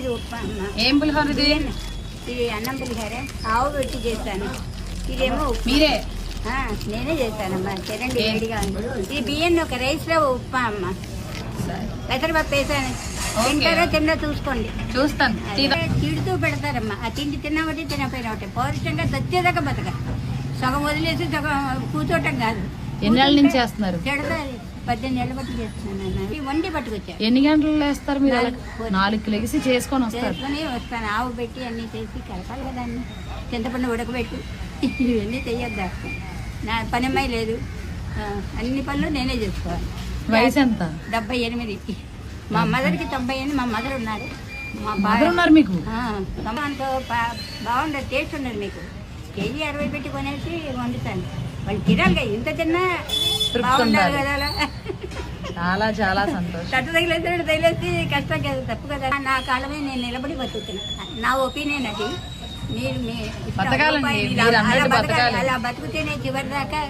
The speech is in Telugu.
ఇది ఉప్మా అమ్మ. ఏం పులిహోర ఇది? ఇది అన్నం పులిహోర ఆవు పెట్టి చేస్తాను. ఇదేమో మీరే? నేనే చేస్తానమ్మా. తినండి, వేడిగా ఉంది. ఇది బియ్యం ఒక రైస్లో ఉప్మా అమ్మ. పెసరపప్పు వేసాను. తింటారో తిన్నా చూసుకోండి. చూస్తాను. తిడుతూ పెడతారమ్మా. ఆ తిండి తిన్నా ఒకటి తినపోయినా ఒకటి. పౌరుషంగా తెచ్చేదాకా బతక. సగం వదిలేసి సగం కూర్చోటం కాదు. ఎన్నేళ్ళ నుంచి చేస్తున్నారు? చెడతాది. 18 ఏళ్ళ బట్టి చేస్తున్నాను. ఈ వండి పట్టుకొచ్చా. ఎన్ని గంటలు వేస్తారు మీరు? 4కి లెగిసి చేసుకొని వస్తారు? చేసుకొని వస్తాను. ఆవు పెట్టి అన్నీ చేసి కలపాలి కదా. అన్ని చింతపండు ఉడకబెట్టు ఇవన్నీ చెయ్యొద్దా. నా పని అమ్మాయి లేదు. అన్ని పనులు నేనే చేసుకోవాలి. వయసు ఎంత? 78. మా మదర్కి 98. మా మదర్ ఉన్నారు. మా మదర్ ఉన్నారు మీకు? అంత బాగుండదు, టేస్ట్ ఉండదు. మీకు కేజీ 60 పెట్టి కొనేసి వండుతాను. వాళ్ళు తినాలి కదా. ఇంత తిన్నా బాగుండాలి కదా. అలా చాలా చాలా సంతోషం. తట్టు తగిలేసి కష్టం కదా, తప్పు కదా. నా కాలమే నేను నిలబడి బతుకుతున్నా. నా ఒపీనియన్ అది. మీరు బతకాలండి, అలా బతికితేనే చివరి దాకా